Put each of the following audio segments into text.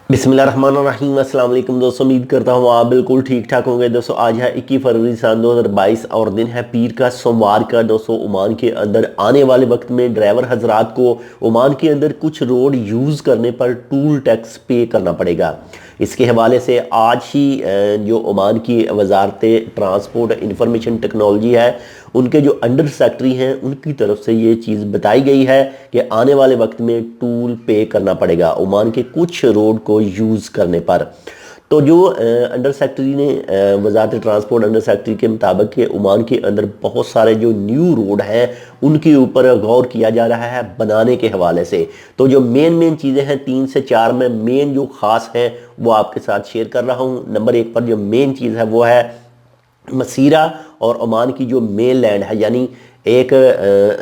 बिस्मिल्लाहिर्रहमानिर्रहीम। अस्सलाम वालेकुम दोस्तों, उम्मीद करता हूँ आप बिल्कुल ठीक ठाक होंगे। दोस्तों आज है 21 फरवरी सन 2022 और दिन है पीर का सोमवार का। दोस्तों ओमान के अंदर आने वाले वक्त में ड्राइवर हजरात को ओमान के अंदर कुछ रोड यूज़ करने पर टूल टैक्स पे करना पड़ेगा। इसके हवाले से आज ही जो ओमान की वजारत ट्रांसपोर्ट इंफॉर्मेशन टेक्नोलॉजी है, उनके जो अंडर सेक्रेटरी हैं उनकी तरफ से ये चीज़ बताई गई है कि आने वाले वक्त में टूल पे करना पड़ेगा ओमान के कुछ रोड को यूज़ करने पर। तो जो अंडर सेक्रेटरी ने वजारत ट्रांसपोर्ट अंडर सेक्रेटरी के मुताबिक कि ओमान के अंदर बहुत सारे जो न्यू रोड हैं उनके ऊपर गौर किया जा रहा है बनाने के हवाले से। तो जो मेन चीज़ें हैं 3 से 4 में मेन जो ख़ास हैं वो आपके साथ शेयर कर रहा हूँ। नंबर 1 पर जो मेन चीज़ है वो है मसीरा और ओमान की जो मेन लैंड है, यानी एक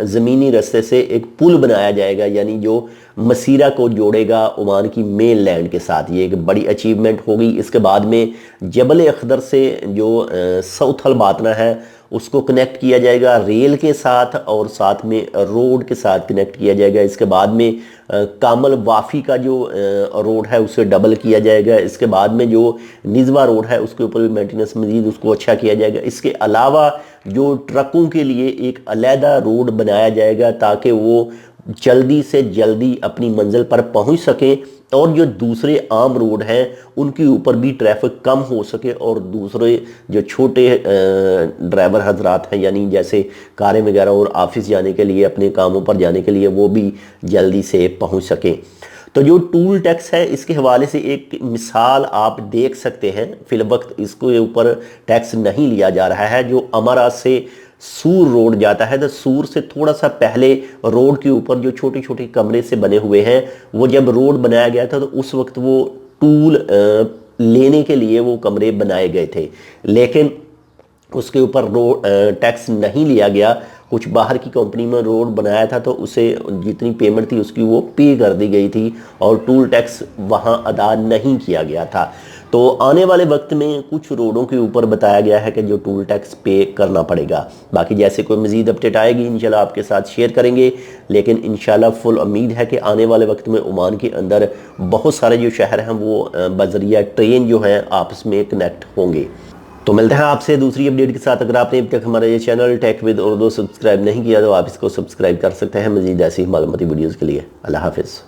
ज़मीनी रास्ते से एक पुल बनाया जाएगा, यानी जो मसीरा को जोड़ेगा ओमान की मेन लैंड के साथ। ये एक बड़ी अचीवमेंट होगी। इसके बाद में जबल अखदर से जो साउथ अल बातना है उसको कनेक्ट किया जाएगा रेल के साथ और साथ में रोड के साथ कनेक्ट किया जाएगा। इसके बाद में कामल वाफ़ी का जो रोड है उसे डबल किया जाएगा। इसके बाद में जो निज़वा रोड है उसके ऊपर भी मेंटेनेंस मज़ीद उसको अच्छा किया जाएगा। इसके अलावा जो ट्रकों के लिए एक अलहदा रोड बनाया जाएगा ताकि वो जल्दी से जल्दी अपनी मंजिल पर पहुंच सके और जो दूसरे आम रोड हैं उनके ऊपर भी ट्रैफिक कम हो सके और दूसरे जो छोटे ड्राइवर हजरात हैं, यानी जैसे कारें वगैरह और ऑफिस जाने के लिए अपने कामों पर जाने के लिए, वो भी जल्दी से पहुंच सकें। तो जो टूल टैक्स है इसके हवाले से एक मिसाल आप देख सकते हैं। फिलवक्त इसके ऊपर टैक्स नहीं लिया जा रहा है। जो अमारा से सूर रोड जाता है तो सूर से थोड़ा सा पहले रोड के ऊपर जो छोटे छोटे कमरे से बने हुए हैं, वो जब रोड बनाया गया था तो उस वक्त वो टूल लेने के लिए वो कमरे बनाए गए थे, लेकिन उसके ऊपर रोड टैक्स नहीं लिया गया। कुछ बाहर की कंपनी में रोड बनाया था तो उसे जितनी पेमेंट थी उसकी वो पे कर दी गई थी और टूल टैक्स वहाँ अदा नहीं किया गया था। तो आने वाले वक्त में कुछ रोडों के ऊपर बताया गया है कि जो टूल टैक्स पे करना पड़ेगा। बाकी जैसे कोई मज़ीद अपडेट आएगी इंशाल्लाह आपके साथ शेयर करेंगे, लेकिन इंशाल्लाह फुल उम्मीद है कि आने वाले वक्त में ओमान के अंदर बहुत सारे जो शहर हैं वो बजरिया ट्रेन जो है आपस में कनेक्ट होंगे। तो मिलते हैं आपसे दूसरी अपडेट के साथ। अगर आपने अब तक हमारा ये channel tech with Urdu subscribe नहीं किया तो आप इसको सब्सक्राइब कर सकते हैं मज़ीद ऐसी मालूमाती वीडियोज़ के लिए। अल्लाह हाफिज़।